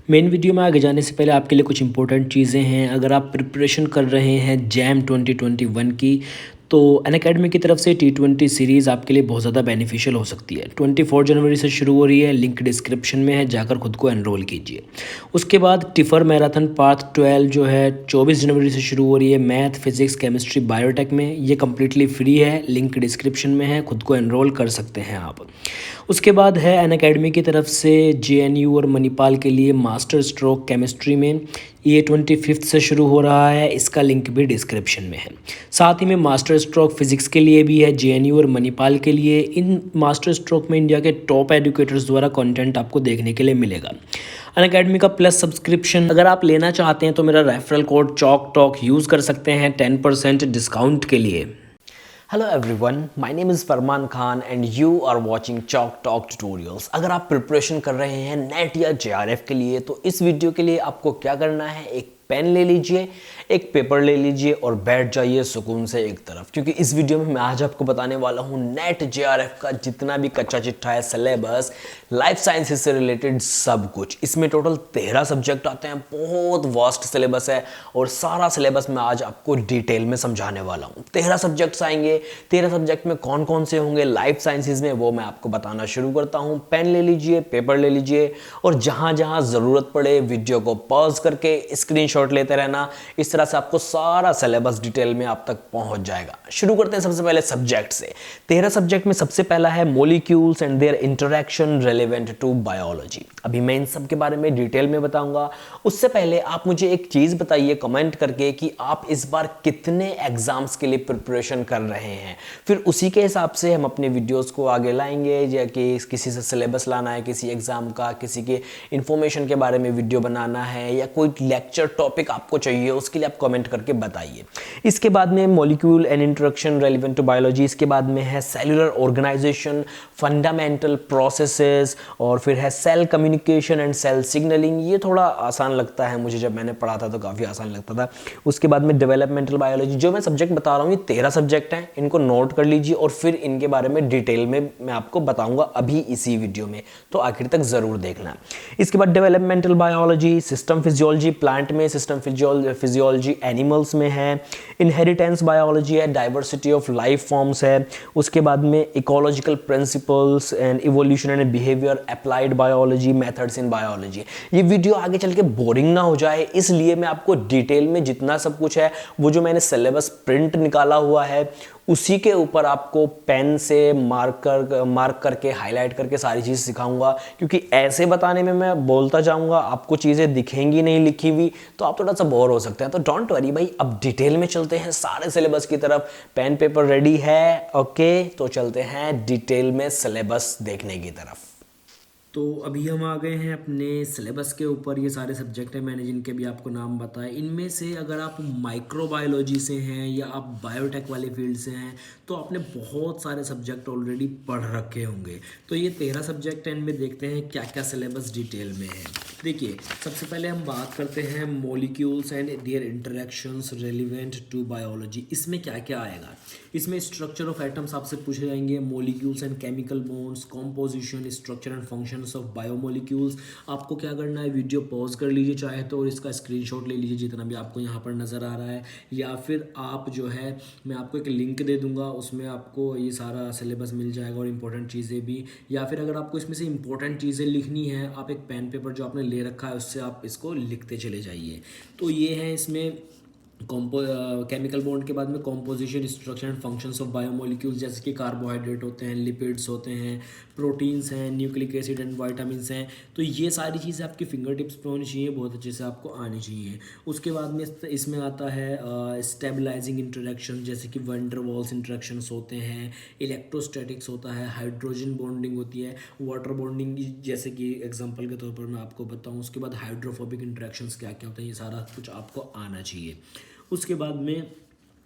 Main video में आगे जाने से पहले आपके लिए कुछ इंपॉर्टेंट चीज़ें हैं। अगर आप प्रिपरेशन कर रहे हैं जैम 2021 की, तो अनअकैडमी की तरफ से T20 सीरीज़ आपके लिए बहुत ज़्यादा बेनिफिशियल हो सकती है। 24 जनवरी से शुरू हो रही है, लिंक डिस्क्रिप्शन में है, जाकर खुद को एनरोल कीजिए। उसके बाद टिफ़र मैराथन पार्ट 12 जो है 24 जनवरी से शुरू हो रही है, मैथ, फिजिक्स, केमिस्ट्री, बायोटेक में। ये कम्प्लीटली फ्री है, लिंक डिस्क्रिप्शन में है, खुद को एनरोल कर सकते हैं आप। उसके बाद है अनअकैडमी की तरफ से JNU और मणिपाल के लिए मास्टर स्ट्रोक केमिस्ट्री में। ये 25 से शुरू हो रहा है, इसका लिंक भी डिस्क्रिप्शन में है। साथ ही में मास्टर स्ट्रोक फिजिक्स के लिए भी है, JNU और मणिपाल के लिए। इन मास्टर स्ट्रोक में इंडिया के टॉप एजुकेटर्स द्वारा कंटेंट आपको देखने के लिए मिलेगा। अनअकैडमी का प्लस सब्सक्रिप्शन अगर आप लेना चाहते हैं तो मेरा referral code chalk talk use कर सकते हैं 10% डिस्काउंट के लिए। Hello everyone, my name is Farman Khan and you are watching Chalk Talk Tutorials। अगर आप प्रिपरेशन कर रहे हैं नेट या JRF के लिए तो इस वीडियो के लिए आपको क्या करना है, एक पेन ले लीजिए, एक पेपर ले लीजिए और बैठ जाइए सुकून से एक तरफ, क्योंकि इस वीडियो में मैं आज आपको बताने वाला हूँ नेट JRF का जितना भी कच्चा चिट्ठा है, सिलेबस, लाइफ साइंसेज से रिलेटेड सब कुछ। इसमें टोटल 13 सब्जेक्ट आते हैं, बहुत वास्ट सिलेबस है और सारा सिलेबस मैं आज आपको डिटेल में समझाने वाला हूँ। 13 सब्जेक्ट्स आएंगे, 13 सब्जेक्ट में कौन कौन से होंगे लाइफ साइंसेज में, वो मैं आपको बताना शुरू करता हूँ। पेन ले लीजिए, पेपर ले लीजिए और जहाँ जहाँ ज़रूरत पड़े वीडियो को पॉज करके स्क्रीनशॉट लेते रहना। इस तरह से आपको सारा सिलेबस डिटेल में आप तक पहुंच जाएगा। शुरू करते हैं सबसे पहले सब्जेक्ट से। 13 सब्जेक्ट में सबसे पहला है molecules and their interaction relevant to biology. अभी मैं इन सब के बारे में डिटेल में बताऊंगा। उससे पहले आप मुझे एक चीज बताइए कमेंट करके कि आप इस बार कितने एग्जाम्स के लिए प्रिपरेशन कर रहे हैं। फिर उसी के हिसाब से हम अपने वीडियोस को आगे लाएंगे, या कि किसी से सिलेबस लाना है, किसी एग्जाम का, किसी के इंफॉर्मेशन के बारे में वीडियो बनाना है, या कोई लेक्चर टॉपिक आपको चाहिए, उसके लिए आप कमेंट करके बताइए। इसके बाद में molecule and interaction relevant to biology. इसके बाद में है सेलुलर ऑर्गेनाइजेशन, फंडामेंटल प्रोसेसेस, और फिर है cell communication and cell signalling. ये थोड़ा आसान लगता है मुझे, जब मैंने पढ़ा था तो काफ़ी आसान लगता था। उसके बाद में डेवलपमेंटल बायोलॉजी। जो मैं सब्जेक्ट बता रहा हूँ ये 13 सब्जेक्ट हैं, इनको नोट कर लीजिए और फिर इनके बारे में डिटेल में मैं आपको बताऊंगा अभी इसी वीडियो में, तो आखिर तक ज़रूर देखना। इसके बाद developmental biology, system physiology plant में, सिस्टम फिजियोलॉजी एनिमल्स में है, इनहेरिटेंस बायोलॉजी है, डाइवर्सिटी ऑफ लाइफ फॉर्म्स है। उसके बाद में ecological principles and evolution and behaviour, applied biology, methods in biology. ये वीडियो आगे चल के बोरिंग ना हो जाए, इसलिए मैं आपको डिटेल में जितना सब कुछ है, वो जो मैंने सिलेबस प्रिंट निकाला हुआ है उसी के ऊपर आपको पेन से मार्क करके हाईलाइट करके सारी चीज़ सिखाऊंगा। क्योंकि ऐसे बताने में मैं बोलता जाऊंगा, आपको चीज़ें दिखेंगी नहीं लिखी हुई, तो आप थोड़ा सा बोर हो सकते हैं। तो डोंट वरी भाई, अब डिटेल में चलते हैं सारे सिलेबस की तरफ। पेन पेपर रेडी है? ओके, तो चलते हैं डिटेल में सिलेबस देखने की तरफ। तो अभी हम आ गए हैं अपने सिलेबस के ऊपर। ये सारे सब्जेक्ट हैं मैंने जिनके भी आपको नाम बताए। इनमें से अगर आप माइक्रोबायोलॉजी से हैं या आप बायोटेक वाले फील्ड से हैं तो आपने बहुत सारे सब्जेक्ट ऑलरेडी पढ़ रखे होंगे। तो ये 13 सब्जेक्ट हैं, इनमें देखते हैं क्या क्या सिलेबस डिटेल में है। देखिए, सबसे पहले हम बात करते हैं molecules and their interactions relevant to biology. इसमें क्या क्या आएगा? इसमें स्ट्रक्चर ऑफ एटम्स आपसे पूछे जाएंगे, molecules and chemical bonds, composition, structure and functions of biomolecules. आपको क्या करना है, वीडियो पॉज कर लीजिए चाहे तो, और इसका स्क्रीनशॉट ले लीजिए जितना भी आपको यहाँ पर नज़र आ रहा है, या फिर आप जो है मैं आपको एक लिंक दे दूँगा, उसमें आपको ये सारा सिलेबस मिल जाएगा और इंपॉर्टेंट चीज़ें भी। या फिर अगर आपको इसमें से इंपॉर्टेंट चीज़ें लिखनी है, आप एक पेन पेपर जो आपने ले रखा है उससे आप इसको लिखते चले जाइए। तो ये है इसमें केमिकल बॉन्ड के बाद में composition, structure and functions of biomolecules, जैसे कि कार्बोहाइड्रेट होते हैं, लिपिड्स होते हैं, प्रोटीन्स हैं, न्यूक्लिक एसिड एंड वाइटामिन्स हैं। तो ये सारी चीज़ें आपकी फिंगर टिप्स पे होनी चाहिए, बहुत अच्छे से आपको आनी चाहिए। उसके बाद में इसमें आता है स्टेबलाइजिंग इंटरेक्शन, जैसे कि वैन डर वाल्स इंटरेक्शंस होते हैं, इलेक्ट्रोस्टैटिक्स होता है, हाइड्रोजन बॉन्डिंग होती है, वाटर बॉन्डिंग जैसे कि एग्जांपल के तौर पर मैं आपको बताऊं। उसके बाद हाइड्रोफोबिक इंटरेक्शंस क्या क्या होते हैं, ये सारा कुछ आपको आना चाहिए। उसके बाद में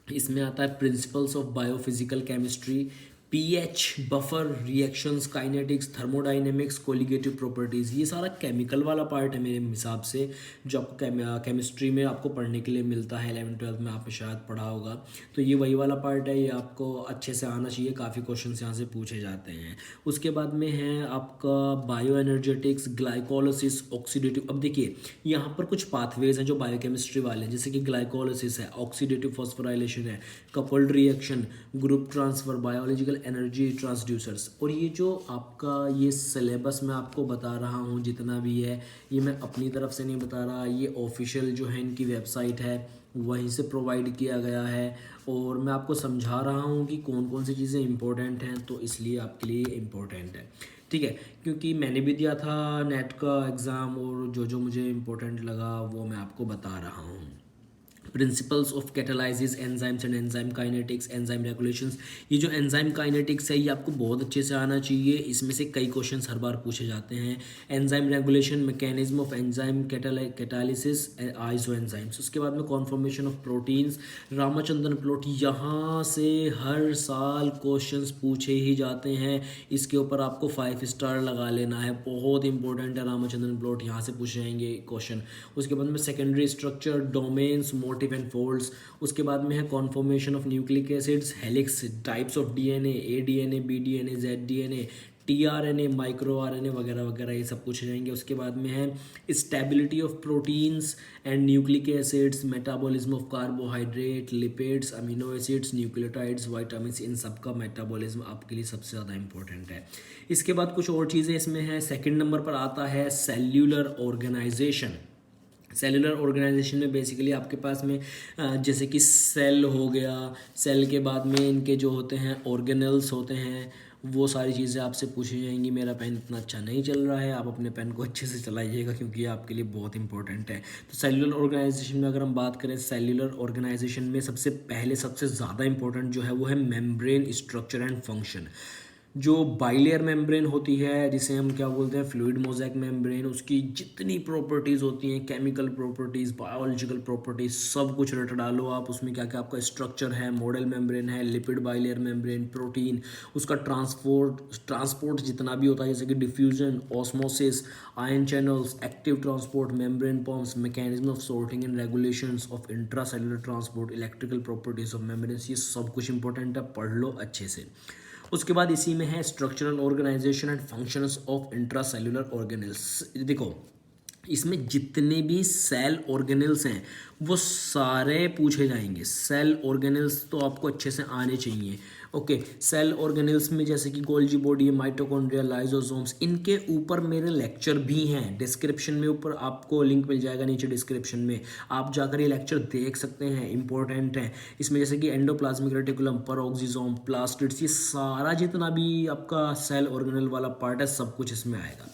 इसमें आता है principles of biophysical chemistry, pH, buffer reactions, kinetics, thermodynamics, colligative properties, ये सारा केमिकल वाला पार्ट है मेरे हिसाब से, जो आपको केमिस्ट्री में आपको पढ़ने के लिए मिलता है। 11वीं 12वीं में आपने शायद पढ़ा होगा। तो ये वही वाला पार्ट है, ये आपको अच्छे से आना चाहिए, काफ़ी क्वेश्चन यहाँ से पूछे जाते हैं। उसके बाद में है आपका बायो एनर्जेटिक्स, ग्लाइकोलिसिस, ऑक्सीडेटिव। अब देखिए यहाँ पर कुछ पाथवेज हैं जो बायोकेमिस्ट्री वाले हैं, जैसे कि ग्लाइकोलिसिस है, ऑक्सीडेटिव फॉस्फोराइलेशन है, coupled reaction, group transfer, biological energy transducers. और ये जो आपका ये सिलेबस मैं आपको बता रहा हूँ जितना भी है, ये मैं अपनी तरफ से नहीं बता रहा, ये ऑफिशियल जो है इनकी वेबसाइट है वहीं से प्रोवाइड किया गया है। और मैं आपको समझा रहा हूँ कि कौन कौन सी चीज़ें इंपॉर्टेंट हैं, तो इसलिए आपके लिए इम्पोर्टेंट है, ठीक है। क्योंकि मैंने भी दिया था नेट का एग्ज़ाम, और जो जो मुझे इम्पोर्टेंट लगा वो मैं आपको बता रहा हूँ। Principles of catalysis, enzymes and enzyme kinetics, enzyme regulations. ये जो एंजाइम काइनेटिक्स है ये आपको बहुत अच्छे से आना चाहिए, इसमें से कई क्वेश्चंस हर बार पूछे जाते हैं। Enzyme regulation, mechanism of enzyme catalysis, iso enzymes. उसके बाद में conformation of proteins, Ramachandran plot, यहाँ से हर साल क्वेश्चंस पूछे ही जाते हैं। इसके ऊपर आपको 5 स्टार लगा लेना है, बहुत इंपॉर्टेंट है रामाचंद्रन प्लॉट, यहाँ से पूछे जाएंगे क्वेश्चन। उसके बाद में secondary structure, domains, motif and folds. उसके बाद में है conformation of nucleic acids, helix, types of DNA, A DNA, B DNA, Z DNA, tRNA, micro RNA वगैरह वगैरह, ये सब पूछे जाएंगे। उसके बाद में है stability of proteins and nucleic acids, metabolism of carbohydrate, lipids, amino acids, nucleotides, vitamins, इन सब का मेटाबॉलिज्म आपके लिए सबसे ज़्यादा इंपॉर्टेंट है। इसके बाद कुछ और चीज़ें इसमें है। सेकेंड नंबर पर आता है सेल्यूलर ऑर्गेनाइजेशन। सेलुलर ऑर्गेनाइजेशन में बेसिकली आपके पास में जैसे कि सेल हो गया, सेल के बाद में इनके जो होते हैं ऑर्गेनल्स होते हैं, वो सारी चीज़ें आपसे पूछी जाएंगी। मेरा पेन इतना अच्छा नहीं चल रहा है, आप अपने पेन को अच्छे से चलाइएगा क्योंकि ये आपके लिए बहुत इंपॉर्टेंट है। तो सेलुलर ऑर्गेनाइजेशन में अगर हम बात करें, सेलुलर ऑर्गेनाइजेशन में सबसे पहले सबसे ज़्यादा इंपॉर्टेंट जो है वो है मेम्ब्रेन स्ट्रक्चर एंड फंक्शन। जो बाइलेयर मेम्ब्रेन होती है, जिसे हम क्या बोलते हैं, फ्लूइड मोज़ेक मेम्ब्रेन, उसकी जितनी प्रॉपर्टीज़ होती हैं, केमिकल प्रॉपर्टीज़, बायोलॉजिकल प्रॉपर्टीज़, सब कुछ रट डालो आप उसमें। क्या क्या आपका स्ट्रक्चर है, मॉडल मेम्ब्रेन है, लिपिड बाइलेयर मेम्ब्रेन, प्रोटीन, उसका ट्रांसपोर्ट जितना भी होता है, जैसे कि diffusion, osmosis, ion channels, active transport, membrane pumps, mechanism of sorting and regulations of intracellular transport, electrical properties of membranes, ये सब कुछ इंपॉर्टेंट है, पढ़ लो अच्छे से। उसके बाद इसी में है structural organisation and functions of intracellular organelles. देखो इसमें जितने भी सेल ऑर्गेनेल्स हैं वो सारे पूछे जाएंगे। सेल ऑर्गेनेल्स तो आपको अच्छे से आने चाहिए। ओके, सेल ऑर्गेनेल्स में जैसे कि गोल्जी बॉडी, माइटोकॉन्ड्रिया, लाइजोसोम्स, इनके ऊपर मेरे लेक्चर भी हैं। डिस्क्रिप्शन में ऊपर आपको लिंक मिल जाएगा नीचे डिस्क्रिप्शन में, आप जाकर ये लेक्चर देख सकते हैं, इंपॉर्टेंट है। इसमें जैसे कि एंडोप्लाज्मिक रेटिकुलम, पेरोक्सिसोम, प्लास्टिड्स, ये सारा जितना भी आपका सेल ऑर्गेनेल वाला पार्ट है सब कुछ इसमें आएगा।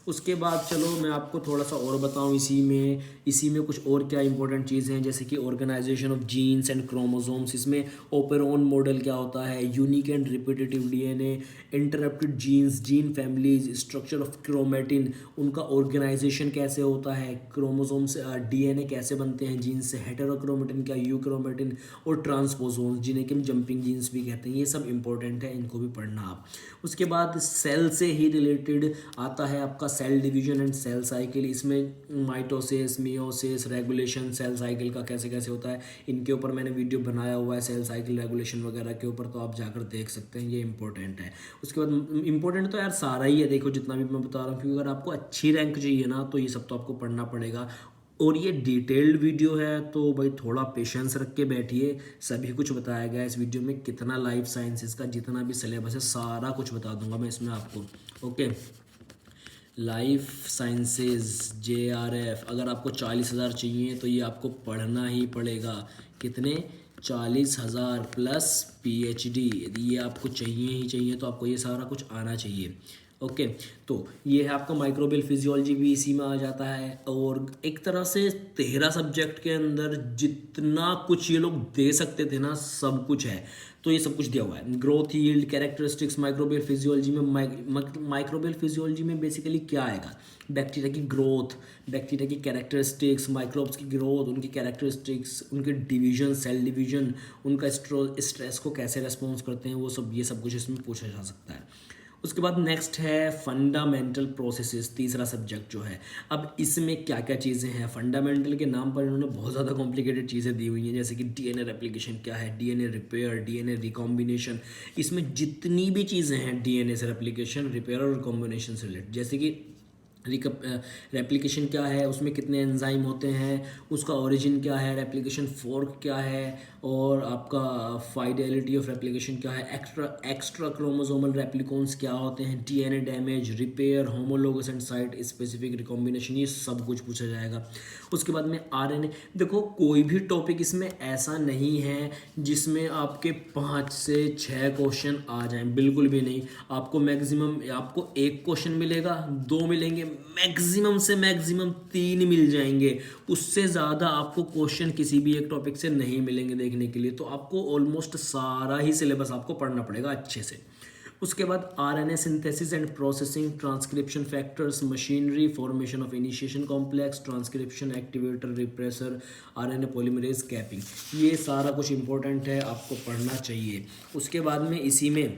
उसके बाद चलो मैं आपको थोड़ा सा और बताऊं, इसी में कुछ और क्या इंपॉर्टेंट चीज़ें हैं, जैसे कि organisation of genes and chromosomes. इसमें ओपेरोन मॉडल क्या होता है, unique and repetitive DNA, interrupted genes, gene families, structure of chromatin, उनका ऑर्गेनाइजेशन कैसे होता है, क्रोमोसोम से डीएनए कैसे बनते हैं जीन्स से, हेटेरोक्रोमेटिन क्या, यूक्रोमेटिन, और ट्रांसपोसोम्स जिन्हें कि हम जंपिंग जीन्स भी कहते हैं, ये सब इंपॉर्टेंट है, इनको भी पढ़ना आप। उसके बाद सेल से ही रिलेटेड आता है आपका cell division and cell cycle. इसमें mitosis, meiosis, regulation cell cycle का कैसे कैसे होता है, इनके ऊपर मैंने वीडियो बनाया हुआ है, सेल साइकिल रेगुलेशन वगैरह के ऊपर, तो आप जाकर देख सकते हैं, ये इंपॉर्टेंट है। उसके बाद इंपॉर्टेंट तो यार सारा ही है, देखो जितना भी मैं बता रहा हूँ, क्योंकि अगर आपको अच्छी रैंक चाहिए ना तो ये सब तो आपको पढ़ना पड़ेगा। और ये डिटेल्ड वीडियो है तो भाई थोड़ा पेशेंस रख के बैठिए, सभी कुछ बताया गया है इस वीडियो में। कितना लाइफ साइंसेस का जितना भी सिलेबस है सारा कुछ बता दूंगा मैं इसमें आपको। ओके, लाइफ साइंसेस JRF अगर आपको 40,000 चाहिए तो ये आपको पढ़ना ही पड़ेगा। कितने? 40,000 प्लस PhD, यदि ये आपको चाहिए ही चाहिए तो आपको ये सारा कुछ आना चाहिए। ओके, तो ये है आपका माइक्रोबियल फिजियोलॉजी भी इसी में आ जाता है। और एक तरह से 13 सब्जेक्ट के अंदर जितना कुछ ये लोग दे सकते थे ना सब कुछ है। तो ये सब कुछ दिया हुआ है। Growth yield, characteristics, microbial physiology में माइक्रोबियल फिजियोलॉजी में बेसिकली क्या आएगा, बैक्टीरिया की ग्रोथ, बैक्टीरिया की कैरेक्टरिस्टिक्स, माइक्रोब्स की ग्रोथ, उनकी कैरेक्टरिस्टिक्स, उनके डिवीजन, सेल डिवीजन, उनका स्ट्रेस को कैसे रेस्पॉन्स करते हैं, वो सब, ये सब कुछ इसमें पूछा जा सकता है। उसके बाद नेक्स्ट है फंडामेंटल प्रोसेसेस, तीसरा सब्जेक्ट जो है। अब इसमें क्या क्या चीज़ें हैं, फंडामेंटल के नाम पर इन्होंने बहुत ज़्यादा कॉम्प्लिकेटेड चीज़ें दी हुई हैं, जैसे कि डीएनए रेप्लिकेशन क्या है, डीएनए रिपेयर, डीएनए रिकॉम्बिनेशन। इसमें जितनी भी चीज़ें हैं डीएनए से रेप्लिकेशन, रिपेयर और रिकॉम्बिनेशन से रिलेटेड, जैसे कि रेप्लिकेशन क्या है, उसमें कितने एंजाइम होते हैं, उसका ओरिजिन क्या है, रेप्लिकेशन फोर्क क्या है, और आपका फाइडेलिटी ऑफ रेप्लिकेशन क्या है, एक्स्ट्रा क्रोमोसोमल रेप्लिकोन्स क्या होते हैं, DNA damage, repair, homologous and site specific recombination, ये सब कुछ पूछा जाएगा। उसके बाद में आरएनए। देखो कोई भी टॉपिक इसमें ऐसा नहीं है जिसमें आपके 5 से 6 क्वेश्चन आ जाएं, बिल्कुल भी नहीं। आपको मैक्सिमम, आपको 1 क्वेश्चन मिलेगा, 2 मिलेंगे, मैक्सिमम से मैक्सिमम 3 मिल जाएंगे। उससे ज़्यादा आपको क्वेश्चन किसी भी एक टॉपिक से नहीं मिलेंगे देखने के लिए। तो आपको ऑलमोस्ट सारा ही सिलेबस आपको पढ़ना पड़ेगा अच्छे से। उसके बाद RNA synthesis and processing, transcription factors, machinery, formation of initiation complex, transcription activator, repressor, RNA polymerase, capping, ये सारा कुछ इंपॉर्टेंट है, आपको पढ़ना चाहिए। उसके बाद में इसी में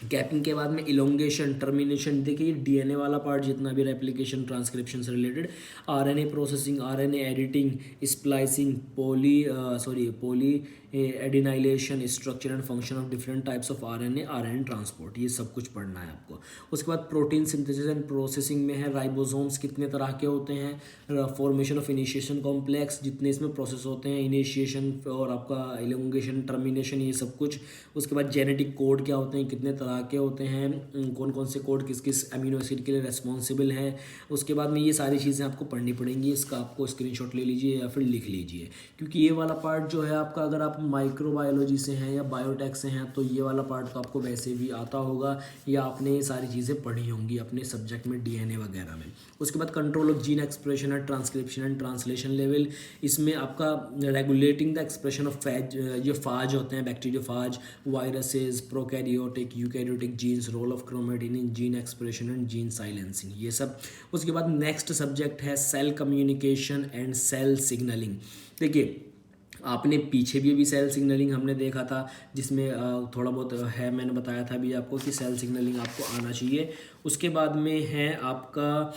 कैपिंग के बाद में इलोंगेशन, टर्मिनेशन, देखिए डीएनए वाला पार्ट जितना भी रेप्लिकेशन, ट्रांसक्रिप्शन से related, RNA processing, RNA editing, splicing, poly adenylation, structure and function of different types of RNA, RNA transport, ये सब कुछ पढ़ना है आपको। उसके बाद प्रोटीन सिंथेसिस एंड प्रोसेसिंग में है राइबोसोम्स कितने तरह के होते हैं, फॉर्मेशन ऑफ इनिशिएशन कॉम्प्लेक्स, जितने इसमें प्रोसेस होते हैं, इनिशिएशन और आपका इलोंगेशन, टर्मिनेशन, ये सब कुछ। उसके बाद जेनेटिक कोड क्या होते हैं, कितने तरह के होते हैं, कौन कौन से कोड किस किस अमीनो एसिड के लिए रेस्पॉन्सिबल हैं। उसके बाद में ये सारी चीज़ें आपको पढ़नी पड़ेंगी। इसका आपको स्क्रीनशॉट ले लीजिए या फिर लिख लीजिए, क्योंकि ये वाला पार्ट जो है आपका, अगर आप माइक्रोबायोलॉजी से हैं या बायोटेक से हैं तो ये वाला पार्ट तो आपको वैसे भी आता होगा या आपने ये सारी चीज़ें पढ़ी होंगी अपने सब्जेक्ट में, डीएनए वगैरह में। उसके बाद control of gene expression and transcription and translation level, इसमें आपका regulating the expression of phage, ये फाज होते हैं, bacteriophage, viruses, prokaryotic, eukaryotic genes, role of chromatin in gene expression and gene silencing, ये सब। उसके बाद नेक्स्ट सब्जेक्ट है cell communication and cell signalling. देखिए आपने पीछे भी अभी सेल सिग्नलिंग हमने देखा था, जिसमें थोड़ा बहुत है, मैंने बताया था अभी आपको कि सेल सिग्नलिंग आपको आना चाहिए। उसके बाद में है आपका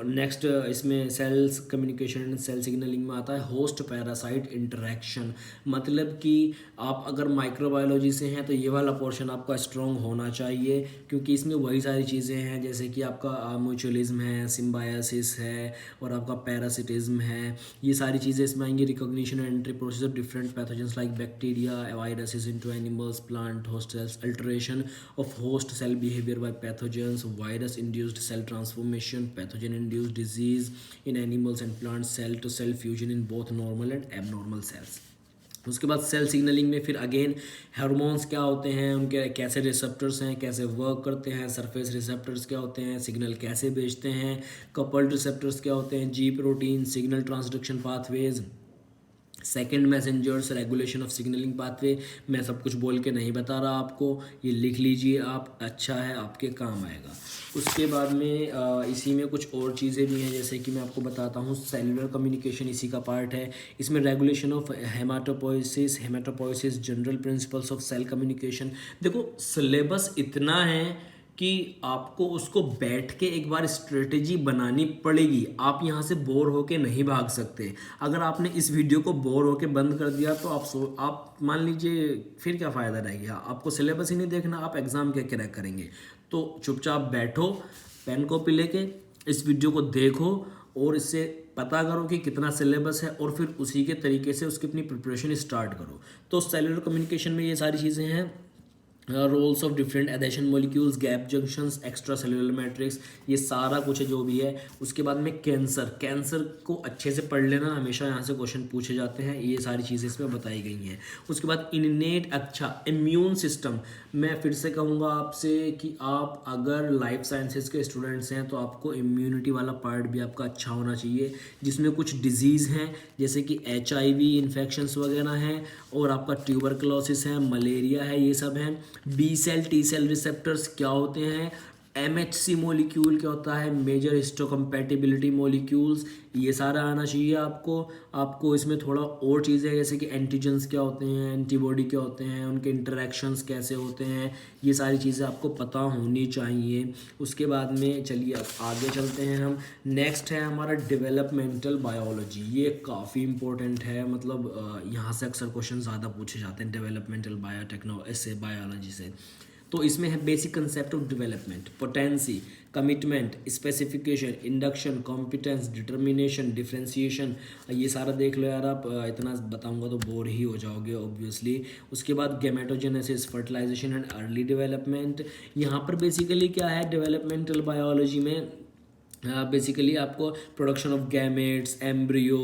नेक्स्ट इसमें cells communication and cell signalling में आता है होस्ट पैरासाइट इंटरेक्शन। मतलब कि आप अगर माइक्रोबायोलॉजी से हैं तो ये वाला पोर्शन आपका स्ट्रॉन्ग होना चाहिए, क्योंकि इसमें वही सारी चीज़ें हैं, जैसे कि आपका म्यूचुअलिज्म है, सिम्बायोसिस है और आपका पैरासिटिज्म है, ये सारी चीज़ें इसमें आएंगी। Recognition and entry process of different pathogens like bacteria, viruses into animals, plant host cells, alteration of host cell behaviour by pathogens, virus induced cell transformation, pathogen induced disease in animals and plants, cell to cell fusion in both normal and abnormal cells. उसके बाद cell signalling में फिर again hormones क्या होते हैं, उनके कैसे receptors हैं, कैसे वर्क करते हैं, सरफेस रिसेप्टर्स क्या होते हैं, सिग्नल कैसे भेजते हैं, कपल्ड रिसेप्टर्स क्या होते हैं, जी protein, signal transduction pathways, second messengers, regulation of signalling pathway. मैं सब कुछ बोल के नहीं बता रहा आपको, ये लिख लीजिए आप, अच्छा है, आपके काम आएगा। उसके बाद में इसी में कुछ और चीज़ें भी हैं, जैसे कि मैं आपको बताता हूँ, सेलुलर कम्युनिकेशन इसी का पार्ट है। इसमें regulation of hematopoiesis, general principles of cell communication. देखो सिलेबस इतना है कि आपको उसको बैठ के एक बार स्ट्रेटेजी बनानी पड़ेगी। आप यहाँ से बोर होके नहीं भाग सकते। अगर आपने इस वीडियो को बोर होके बंद कर दिया तो आप मान लीजिए फिर क्या फ़ायदा रह गया। आपको सिलेबस ही नहीं देखना, आप एग्ज़ाम क्या क्रैक करेंगे। तो चुपचाप बैठो, पेन कॉपी लेके इस वीडियो को देखो और इससे पता करो कि कितना सिलेबस है और फिर उसी के तरीके से उसकी अपनी प्रिपरेशन स्टार्ट करो। तो सेलुलर कम्युनिकेशन में ये सारी चीज़ें हैं। Roles of different adhesion molecules, gap junctions, extracellular matrix, ये सारा कुछ है जो भी है। उसके बाद में कैंसर, कैंसर को अच्छे से पढ़ लेना, हमेशा यहाँ से क्वेश्चन पूछे जाते हैं, ये सारी चीज़ें इसमें बताई गई हैं। उसके बाद इननेट, अच्छा इम्यून सिस्टम, मैं फिर से कहूँगा आपसे कि आप अगर लाइफ साइंसेज के स्टूडेंट्स हैं तो आपको इम्यूनिटी वाला पार्ट भी आपका अच्छा होना चाहिए, जिसमें कुछ डिजीज़ हैं जैसे कि HIV इन्फेक्शंस वगैरह हैं, और आपका ट्यूबरकुलोसिस है, मलेरिया है, ये सब हैं। B cell T cell receptors क्या होते हैं, MHC मॉलिक्यूल क्या होता है, मेजर हिस्टोकम्पैटिबिलिटी मॉलिक्यूल्स, ये सारा आना चाहिए आपको। आपको इसमें थोड़ा और चीज़ें जैसे कि एंटीजन्स क्या होते हैं, एंटीबॉडी क्या होते हैं, उनके इंटरेक्शंस कैसे होते हैं, ये सारी चीज़ें आपको पता होनी चाहिए। उसके बाद में चलिए अब आगे चलते हैं हम। नेक्स्ट है हमारा डेवलपमेंटल बायोलॉजी, ये काफ़ी इंपॉर्टेंट है, मतलब यहाँ से अक्सर क्वेश्चन ज़्यादा पूछे जाते हैं डेवलपमेंटल बायोटेक्नोलॉजी से, बायोलॉजी से। तो इसमें है basic concept of development, potency, commitment, specification, induction, competence, determination, differentiation, ये सारा देख लो यार आप, इतना बताऊंगा तो बोर ही हो जाओगे ऑब्वियसली। उसके बाद gametogenesis, fertilisation and early development, यहाँ पर बेसिकली क्या है डेवलपमेंटल बायोलॉजी में, बेसिकली आपको production of gametes, embryo,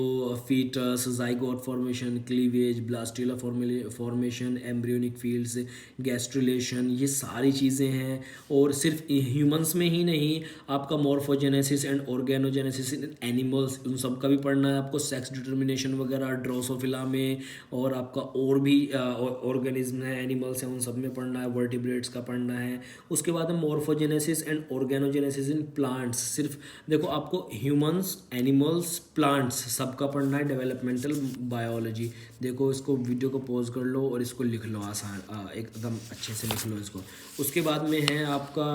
foetus, zygote formation, cleavage, blastula formation, embryonic fields, gastrulation, ये सारी चीज़ें हैं। और सिर्फ ह्यूमंस में ही नहीं, आपका morphogenesis and organogenesis in animals, उन सब का भी पढ़ना है आपको, सेक्स डिटर्मिनेशन वगैरह ड्रोसोफिला में, और आपका और भी ऑर्गेनिज्म है, एनिमल्स हैं, उन सब में पढ़ना है, वर्टिब्रेट्स का पढ़ना है। उसके बाद में morphogenesis and organogenesis in plants, सिर्फ देखो आपको ह्यूमंस, एनिमल्स, प्लांट्स सबका पढ़ना है डेवलपमेंटल बायोलॉजी। देखो इसको वीडियो को पॉज कर लो और इसको लिख लो, आसान एकदम अच्छे से लिख लो इसको। उसके बाद में है आपका,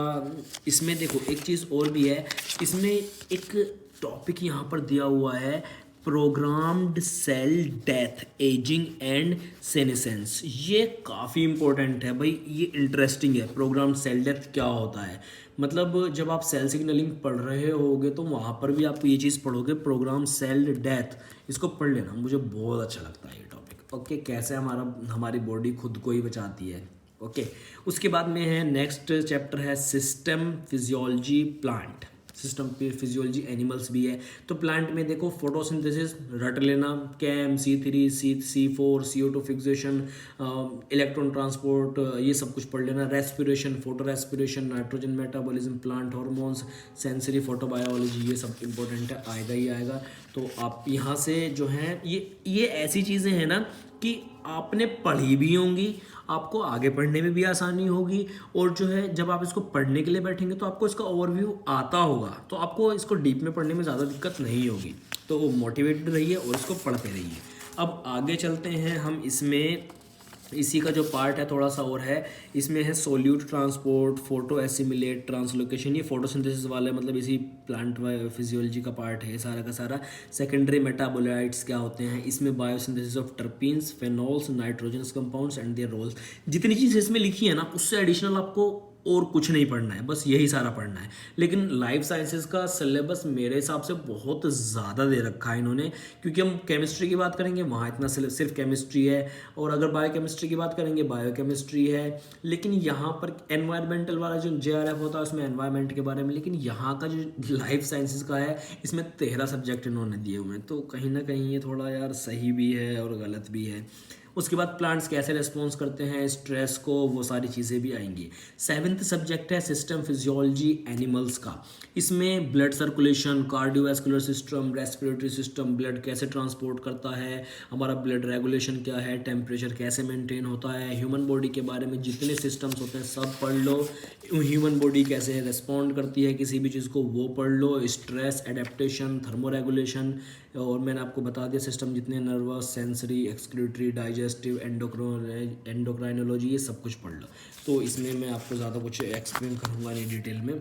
इसमें देखो एक चीज़ और भी है, इसमें एक टॉपिक यहाँ पर दिया हुआ है, programmed cell death, ageing and senescence, ये काफ़ी इंपॉर्टेंट है भाई, ये इंटरेस्टिंग है। प्रोग्राम्ड सेल डेथ क्या होता है, मतलब जब आप सेल सिग्नलिंग पढ़ रहे होगे तो वहाँ पर भी आप ये चीज़ पढ़ोगे, प्रोग्राम सेल डेथ, इसको पढ़ लेना, मुझे बहुत अच्छा लगता है ये टॉपिक। ओके, कैसे हमारी बॉडी खुद को ही बचाती है। ओके, उसके बाद में है नेक्स्ट चैप्टर है system physiology plant, system physiology animals भी है। तो प्लांट में देखो फोटोसिंथेसिस रट लेना, cam, C3, C4, CO2 fixation, electron transport, ये सब कुछ पढ़ लेना। Respiration, photo respiration, nitrogen metabolism, plant hormones, sensory photobiology, ये सब इंपॉर्टेंट है, आएगा ही आएगा। तो आप यहाँ से जो हैं ये ऐसी चीज़ें हैं ना कि आपने पढ़ी भी होंगी, आपको आगे पढ़ने में भी आसानी होगी, और जो है जब आप इसको पढ़ने के लिए बैठेंगे तो आपको इसका ओवरव्यू आता होगा, तो आपको इसको डीप में पढ़ने में ज़्यादा दिक्कत नहीं होगी। तो मोटिवेटेड रहिए और इसको पढ़ते रहिए। अब आगे चलते हैं हम, इसमें इसी का जो पार्ट है थोड़ा सा और है, इसमें है solute transport, photo assimilate, translocation, ये फोटोसिंथेसिस वाले मतलब इसी प्लांट फिजियोलॉजी का पार्ट है सारा का सारा। सेकेंडरी मेटाबोलाइट्स क्या होते हैं, इसमें biosynthesis of terpenes, phenols, nitrogenous compounds and their roles, जितनी चीज़ इसमें लिखी है ना उससे एडिशनल आपको और कुछ नहीं पढ़ना है, बस यही सारा पढ़ना है। लेकिन लाइफ साइंसेज का सिलेबस मेरे हिसाब से बहुत ज़्यादा दे रखा है इन्होंने, क्योंकि हम केमिस्ट्री की बात करेंगे वहाँ इतना सिर्फ केमिस्ट्री है, और अगर बायोकेमिस्ट्री की बात करेंगे बायोकेमिस्ट्री है। लेकिन यहाँ पर एनवायरमेंटल वाला जो JRF होता है उसमें एनवायरमेंट के बारे में, लेकिन यहाँ का जो लाइफ साइंसेज का है इसमें 13 सब्जेक्ट इन्होंने दिए हुए हैं, तो कहीं ना कहीं ये थोड़ा यार सही भी है और गलत भी है। उसके बाद प्लांट्स कैसे रेस्पॉन्स करते हैं स्ट्रेस को, वो सारी चीज़ें भी आएंगी। 7th सब्जेक्ट है सिस्टम फिजियोलॉजी एनिमल्स का, इसमें blood circulation, cardiovascular system, respiratory system, blood कैसे ट्रांसपोर्ट करता है, हमारा ब्लड रेगुलेशन क्या है, टेम्परेचर कैसे मेंटेन होता है, ह्यूमन बॉडी के बारे में जितने सिस्टम्स होते हैं सब पढ़ लो, ह्यूमन बॉडी कैसे रेस्पॉन्ड करती है किसी भी चीज़ को वो पढ़ लो, स्ट्रेस, एडेप्टेशन, थर्मोरेगुलेशन, और मैंने आपको बता दिया सिस्टम जितने, nervous, sensory, excretory, digestive, endocrinology, ये सब कुछ पढ़ लो। तो इसमें मैं आपको ज़्यादा कुछ एक्सप्लेन करूँगा नहीं डिटेल में।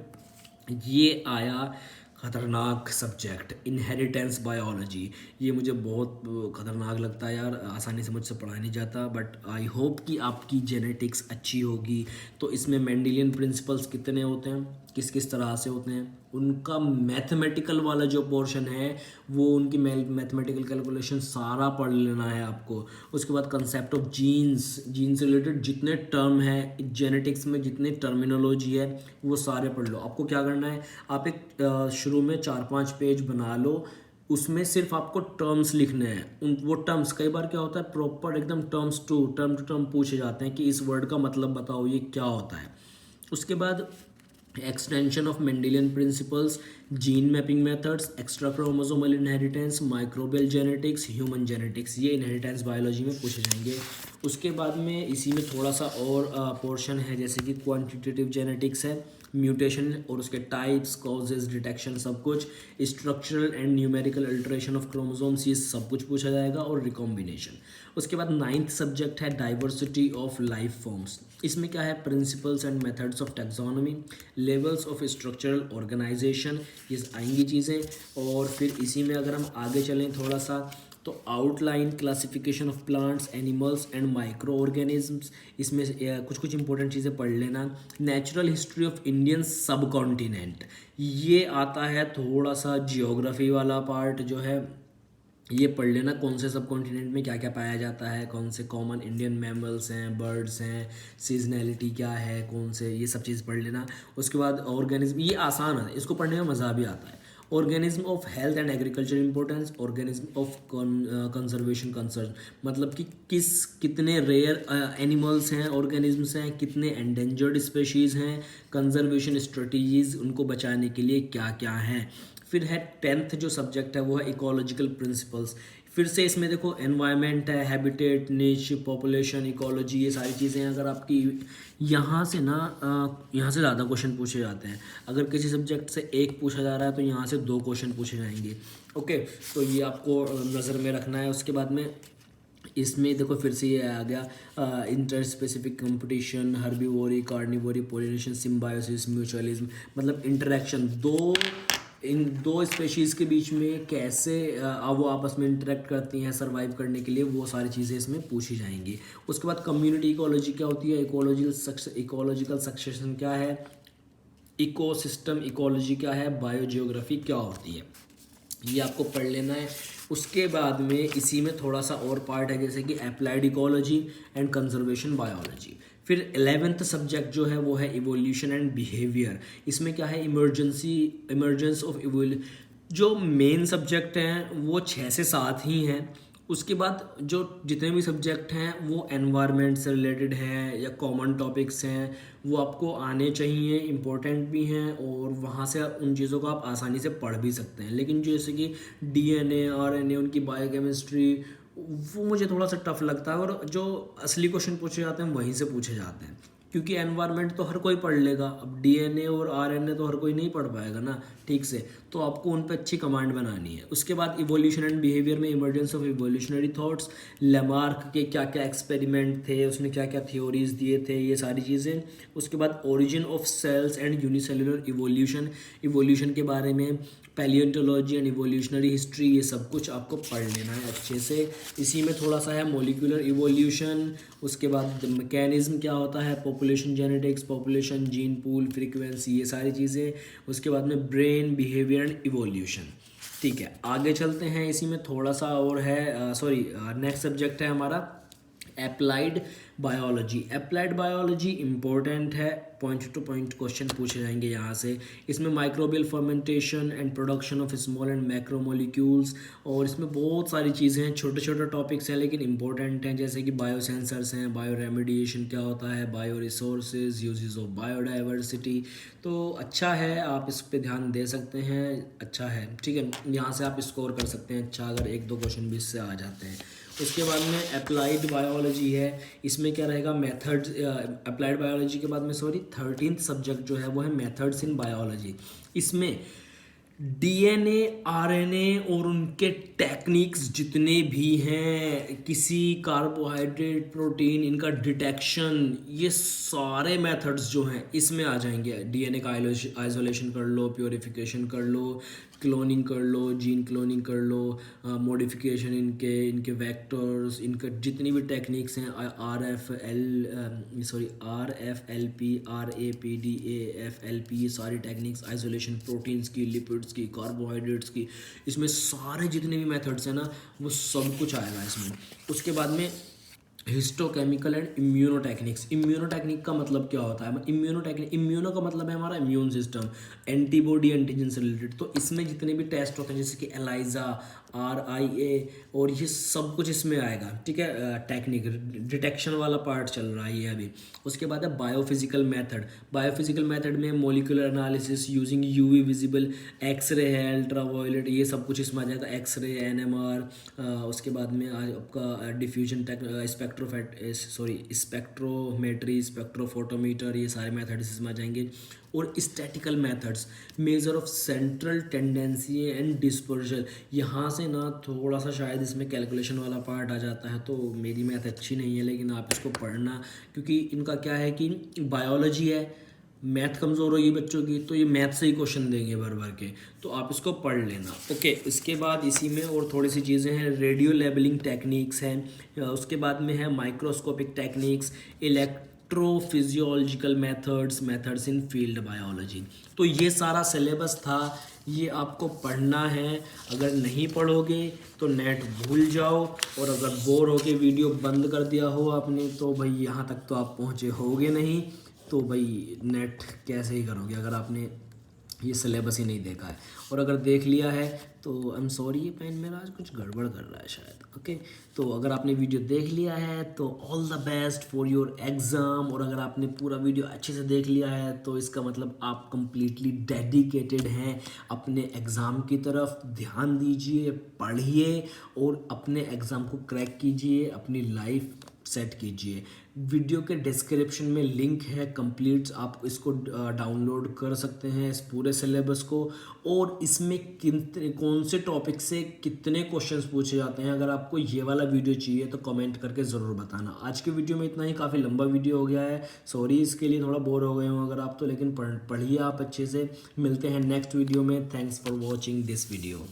ये आया खतरनाक सब्जेक्ट इनहेरिटेंस बायोलॉजी, ये मुझे बहुत खतरनाक लगता है यार, आसानी से मुझसे पढ़ा नहीं जाता, बट आई होप कि आपकी जेनेटिक्स अच्छी होगी। तो इसमें मेंडेलियन प्रिंसिपल्स कितने होते हैं, किस किस तरह से होते हैं, उनका मैथमेटिकल वाला जो पोर्शन है वो उनकी मैथमेटिकल कैलकुलेशन सारा पढ़ लेना है आपको। उसके बाद कंसेप्ट ऑफ जीन से रिलेटेड जितने टर्म है जेनेटिक्स में, जितने टर्मिनोलॉजी है वो सारे पढ़ लो। आपको क्या करना है, आप एक शुरू में 4-5 पेज बना लो, उसमें सिर्फ आपको टर्म्स लिखने हैं। उन वो टर्म्स कई बार क्या होता है प्रॉपर एकदम टर्म टू टर्म पूछे जाते हैं कि इस वर्ड का मतलब बताओ ये क्या होता है। उसके बाद extension of Mendelian principles, gene mapping methods, extra chromosomal inheritance, microbial genetics, human genetics, ये इनहेरिटेंस बायोलॉजी में पूछे जाएंगे। उसके बाद में इसी में थोड़ा सा और पोर्शन है जैसे कि क्वांटिटेटिव जेनेटिक्स है, म्यूटेशन और उसके टाइप्स, कॉजेज, डिटेक्शन, सब कुछ, structural and numerical alteration of chromosomes, ये सब कुछ पूछा जाएगा, और रिकॉम्बिनेशन। उसके बाद 9th सब्जेक्ट है डाइवर्सिटी ऑफ लाइफ फॉर्म्स। इसमें क्या है, principles and methods of taxonomy, levels of structural organisation, ये आएंगी चीज़ें। और फिर इसी में अगर हम आगे चलें थोड़ा सा तो outline classification of plants, animals and micro organisms, इसमें कुछ कुछ इंपॉर्टेंट चीज़ें पढ़ लेना। नेचुरल हिस्ट्री ऑफ इंडियन सब कॉन्टिनेंट, ये आता है थोड़ा सा जियोग्राफी वाला पार्ट जो है, ये पढ़ लेना कौन से सब कॉन्टिनेंट में क्या क्या पाया जाता है, कौन से कॉमन इंडियन मैमल्स हैं, बर्ड्स हैं, सीजनैलिटी क्या है, कौन से, ये सब चीज़ पढ़ लेना। उसके बाद ऑर्गेनिज्म, ये आसान है, इसको पढ़ने में मज़ा भी आता है। Organism of health and agriculture importance, organism of conservation concern, मतलब कि कितने रेयर एनिमल्स हैं, ऑर्गेनिजम्स हैं, कितने एंडेंजर्ड स्पेशीज़ हैं, कंजर्वेशन स्ट्रेटजीज, उनको बचाने के लिए क्या क्या हैं। फिर है 10th जो सब्जेक्ट है वो है इकोलॉजिकल प्रिंसिपल्स। फिर से इसमें देखो एनवायरनमेंट है, हैबिटेट, निच, पॉपुलेशन, इकोलॉजी, ये सारी चीज़ें अगर आपकी यहाँ से ना यहाँ से ज़्यादा क्वेश्चन पूछे जाते हैं। अगर किसी सब्जेक्ट से एक पूछा जा रहा है तो यहाँ से 2 क्वेश्चन पूछे जाएंगे। ओके, तो ये आपको नज़र में रखना है। उसके बाद में इसमें देखो फिर से ये आ गया interspecific competition, herbivory, carnivory, pollination, symbiosis, mutualism, मतलब इंटरेक्शन इन दो स्पेशीज़ के बीच में कैसे वो आपस में इंटरेक्ट करती हैं सर्वाइव करने के लिए, वो सारी चीज़ें इसमें पूछी जाएंगी। उसके बाद कम्युनिटी इकोलॉजी क्या होती है, इकोलॉजिकल सक्सेशन क्या है, इकोसिस्टम इकोलॉजी क्या है, बायोजियोग्राफी क्या होती है, ये आपको पढ़ लेना है। उसके बाद में इसी में थोड़ा सा और पार्ट है जैसे कि applied ecology and conservation biology. फिर 11th सब्जेक्ट जो है वो है इवोल्यूशन एंड बिहेवियर। इसमें क्या है, इमर्जेंस ऑफ इवोल्यूशन, जो मेन सब्जेक्ट हैं वो 6 से 7 ही हैं। उसके बाद जो जितने भी सब्जेक्ट हैं वो एनवायरनमेंट से रिलेटेड हैं या कॉमन टॉपिक्स हैं, वो आपको आने चाहिए, इम्पोर्टेंट भी हैं, और वहाँ से उन चीज़ों को आप आसानी से पढ़ भी सकते हैं। लेकिन जैसे कि डीएनए, आरएनए, उनकी बायोकेमिस्ट्री, वो मुझे थोड़ा सा टफ लगता है, और जो असली क्वेश्चन पूछे जाते हैं वहीं से पूछे जाते हैं, क्योंकि एनवायरनमेंट तो हर कोई पढ़ लेगा, अब डीएनए और आरएनए तो हर कोई नहीं पढ़ पाएगा ना ठीक से, तो आपको उन पर अच्छी कमांड बनानी है। उसके बाद इवोल्यूशन एंड बिहेवियर में emergence of evolutionary thoughts, Lamarck के क्या क्या एक्सपेरिमेंट थे, उसने क्या क्या थ्योरीज दिए थे, ये सारी चीज़ें। उसके बाद origin of cells and unicellular evolution के बारे में, पैलियोंटोलॉजी एंड इवोल्यूशनरी हिस्ट्री, ये सब कुछ आपको पढ़ लेना है अच्छे से। इसी में थोड़ा सा है मॉलिक्यूलर इवोल्यूशन। उसके बाद मैकेनिज्म क्या होता है, population genetics, population, gene pool, frequency, ये सारी चीज़ें। उसके बाद में ब्रेन, बिहेवियर एंड इवोल्यूशन। ठीक है, आगे चलते हैं। इसी में थोड़ा सा और है, नेक्स्ट सब्जेक्ट है हमारा applied biology. Applied biology important है, पॉइंट टू पॉइंट क्वेश्चन पूछे जाएंगे यहाँ से। इसमें microbial fermentation and production of small and macro molecules, और इसमें बहुत सारी चीज़ें हैं, छोटे छोटे टॉपिक्स हैं लेकिन इंपॉर्टेंट हैं, जैसे कि बायोसेंसर्स हैं, बायो रेमेडिएशन क्या होता है, bio resources, uses of biodiversity. तो अच्छा है, आप इस पर ध्यान दे सकते हैं, अच्छा है, ठीक है। यहाँ से आप स्कोर कर सकते हैं अच्छा, अगर 1-2 क्वेश्चन भी इससे आ जाते हैं। उसके बाद में अप्लाइड बायोलॉजी है। इसमें क्या रहेगा, मेथड्स, अप्लाइड बायोलॉजी के बाद में 13th सब्जेक्ट जो है वो है मेथड्स इन बायोलॉजी। इसमें डीएनए, आरएनए और उनके टेक्निक्स जितने भी हैं, किसी कार्बोहाइड्रेट, प्रोटीन, इनका डिटेक्शन, ये सारे मेथड्स जो हैं इसमें आ जाएंगे। डीएनए का आइसोलेशन कर लो, प्योरिफिकेशन कर लो, क्लोनिंग कर लो, जीन क्लोनिंग कर लो, मॉडिफिकेशन इनके वेक्टर्स, इनका जितनी भी टेक्निक्स हैं, RFLP, RAPD, AFLP, ये सारी टेक्निक्स, आइसोलेशन प्रोटीन्स की, लिपिड्स की, कार्बोहाइड्रेट्स की, इसमें सारे जितने भी मेथड्स हैं ना वो सब कुछ आएगा इसमें। उसके बाद में हिस्टोकेमिकल एंड इम्यूनोटेक्निक्स। इम्यूनोटेक्निक का मतलब क्या होता है? इम्यूनो का मतलब है हमारा इम्यून सिस्टम, एंटीबॉडी एंटीजन से रिलेटेड। तो इसमें जितने भी टेस्ट होते हैं जैसे कि एलाइजा, RIA और ये सब कुछ इसमें आएगा, ठीक है। टेक्निक डिटेक्शन वाला पार्ट चल रहा है ये अभी। उसके बाद है बायोफिजिकल मेथड। बायोफिजिकल मेथड में molecular analysis using UV visible, x-ray है, अल्ट्रावायलेट, ये सब कुछ इसमें आ जाएगा। एक्सरे, NMR, उसके बाद में आपका डिफ्यूजन स्पेक्ट्रोमेट्री, स्पेक्ट्रोफोटोमीटर, ये सारे मेथड्स इसमें आ जाएंगे। और statistical methods, measure of central tendency and dispersal. यहाँ से ना थोड़ा सा शायद इसमें कैलकुलेशन वाला पार्ट आ जाता है, तो मेरी मैथ अच्छी नहीं है, लेकिन आप इसको पढ़ना, क्योंकि इनका क्या है कि बायोलॉजी है, मैथ कमज़ोर होगी बच्चों की, तो ये मैथ से ही क्वेश्चन देंगे भर भर के, तो आप इसको पढ़ लेना। ओके, इसके बाद इसी में और थोड़ी सी चीज़ें हैं। रेडियो लेबलिंग टेक्निक्स हैं, उसके बाद में है microscopic techniques, electrophysiological methods in field biology. तो ये सारा सिलेबस था, ये आपको पढ़ना है। अगर नहीं पढ़ोगे तो नेट भूल जाओ, और अगर बोर होके वीडियो बंद कर दिया हो आपने तो भाई यहाँ तक तो आप पहुँचे होगे नहीं, तो भाई नेट कैसे ही करोगे अगर आपने ये सिलेबस ही नहीं देखा है। और अगर देख लिया है तो आई एम सॉरी, ये पेन मेरा आज कुछ गड़बड़ कर रहा है शायद। ओके, तो अगर आपने वीडियो देख लिया है तो all the best for your exam. और अगर आपने पूरा वीडियो अच्छे से देख लिया है तो इसका मतलब आप कंप्लीटली डेडिकेटेड हैं अपने एग्ज़ाम की तरफ। ध्यान दीजिए, पढ़िए और अपने एग्ज़ाम को क्रैक कीजिए, अपनी लाइफ सेट कीजिए। वीडियो के डिस्क्रिप्शन में लिंक है कंप्लीट, आप इसको डाउनलोड कर सकते हैं इस पूरे सिलेबस को। और इसमें कौन से टॉपिक से कितने क्वेश्चंस पूछे जाते हैं, अगर आपको ये वाला वीडियो चाहिए तो कमेंट करके ज़रूर बताना। आज के वीडियो में इतना ही, काफ़ी लंबा वीडियो हो गया है, सॉरी इसके लिए, थोड़ा बोर हो गए हो अगर आप तो, लेकिन पढ़िए आप अच्छे से। मिलते हैं नेक्स्ट वीडियो में। Thanks for watching this video.